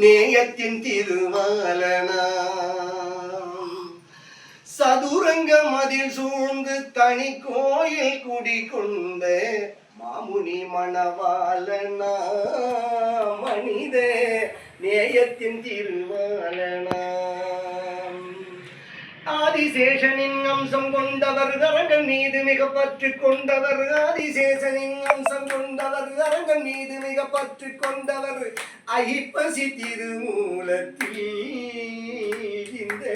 நேயத்தின் திருவாலனா சதுரங்கம் அதில் சூழ்ந்து தனி கோயில் குடிகொண்ட மாமுனி மணவாளனா மனித நேயத்தின் திருவாலனா ஆதிசேஷனின் அம்சம் கொண்டவர் அரங்கன் மீது மிக பற்று கொண்டவர் ஆதிசேஷனின் அம்சம் கொண்டவர் அரங்கன் மீது மிக பற்று கொண்டவர் ஐப்பசி திருமூலத்தில் இந்த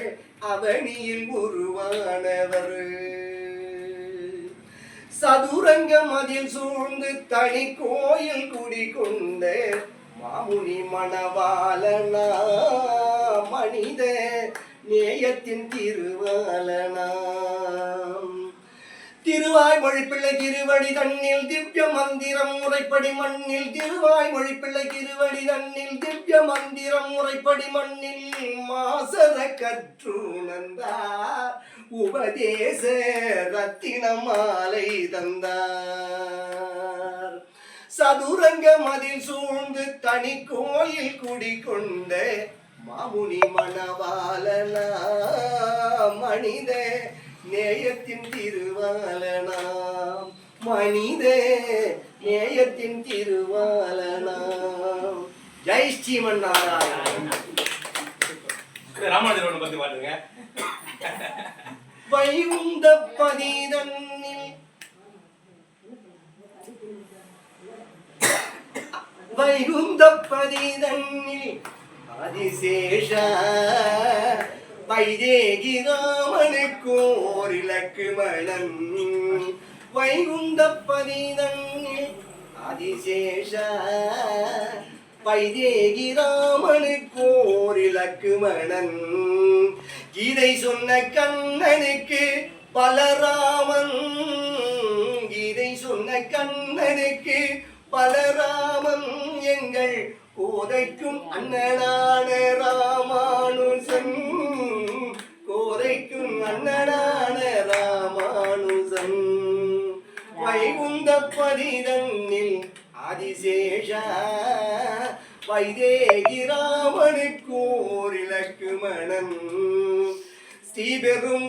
அவனியில் உருவானவர் சதுரங்கம் அதில் சூழ்ந்து தனி கோயில் குடிகொண்ட மாமுனி மணவாளனா மனித நேயத்தின் திருவாலனாம் திருவாய்மொழி பிள்ளை திருவடி தன்னில் திவ்ய மந்திரம் முறைப்படி மண்ணில் திருவாய்மொழி பிள்ளை திருவடி தன்னில் திவ்ய மந்திரம் முறைப்படி மண்ணில் மாசர கற்றுணர்ந்தார் உபதேச ரத்தின மாலை தந்தார் சதுரங்கம் அதில் சூழ்ந்து தனி கோயில் குடிகொண்ட மாமுனி மணவாளனா மனித நேயத்தின் திருவாலனா மனித நேயத்தின் திருவாலனா ஜெய் ஸ்ரீமன் நாராயண. ராமானுஜரோட பத்தி பாருங்க. வைகுந்த பதிதன்னில் வைகுந்த பதிதன்னில் ஆதிசேஷ வைதேகி ராமனுக்கோர் இலக்குமணன் வைகுந்த பதிதன்னில் ஆதிசேஷ வைதேகி ராமனுக்கோர் இலக்குமணன் கீதை சொன்ன கண்ணனுக்கு பலராமன் கீதை சொன்ன கண்ணனுக்கு பலராமன் எங்கள் கோதைக்கும் அண்ணனான ராமானுசன் கோதைக்கும் அண்ணனான ராமானுசன் வைகுந்த பதிதன்னில் ஆதிசேஷ வைதேகி ராமனுக்கோர் இலக்குமணன்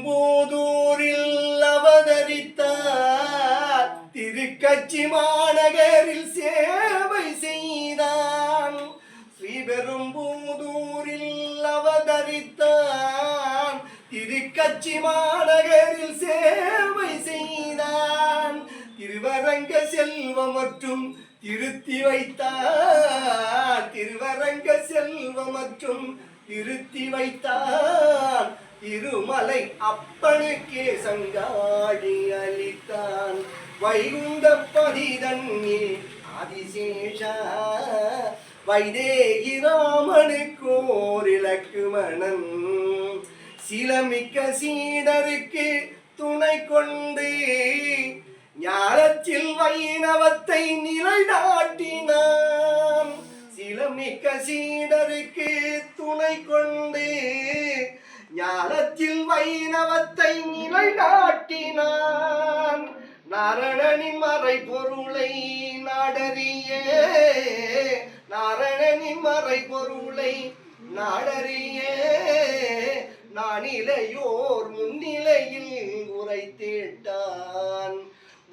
ஸ்ரீபெரும்போதூரில் அவதரித்தார் திருக்கட்சி மாநகரில் சேவை செய்தான் ஸ்ரீபெரும்போதூரில் அவதரித்தான் திருக்கட்சி மாநகரில் சேவை செய்தான் திருவரங்க செல்வம் மற்றும் திருத்தி வைத்தான் திருவரங்க செல்வம் மற்றும் திருத்தி வைத்தான் திருமலை அப்பனுக்கே சங்காடி அளித்தான் வைகுந்த பதிதன்னில் ஆதிசேஷ வைதேகி ராமனுக்கோர் இலக்குமணன் சிலமிக்க சீடருக்கு துணை கொண்டு ஞானத்தில் வைணவத்தை நிலைநாட்டினான் சிலமிக்க சீடருக்கு துணை கொண்டு ஞானத்தில் வைணவத்தை நிலைநாட்டினான் நாரணனின் மறை பொருளை நாடறிய நாரணனின் மறை பொருளை நாடறிய நானிலையோர் முன்னிலையில் உரைத்திட்டான்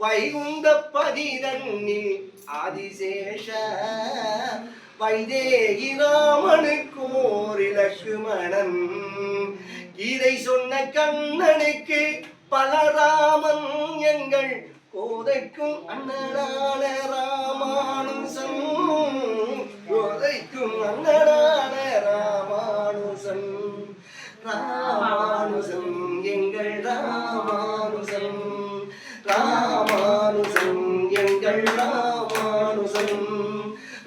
வைகுந்த பதிதன்னில் ஆதிசேஷ வைதேகி ராமனுக்கோர் இலக்குமணன் கீதை சொன்ன கண்ணனுக்கு பலராமன் எங்கள் கோதைக்கும் அண்ணனான ராமானுசன் கோதைக்கும் அண்ணனான ராமானுசன் ராமானுசன் எங்கள் ராமானுசன் ராமானுசன் எங்கள் ராமானுசன்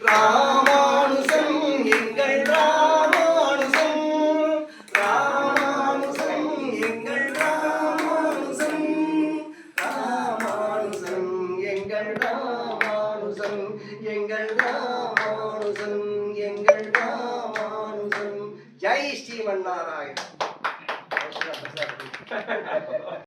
ராமானுசன் எங்கள் ராமானுசன் ராமானுசன் எங்கள் ராமானுசன் ராமானுசன் எங்கள் ராமானுசன் எங்கள் ராமானுசன் எங்கள் ராமானுசன் ஜெய் ஸ்ரீமன் நாராயண.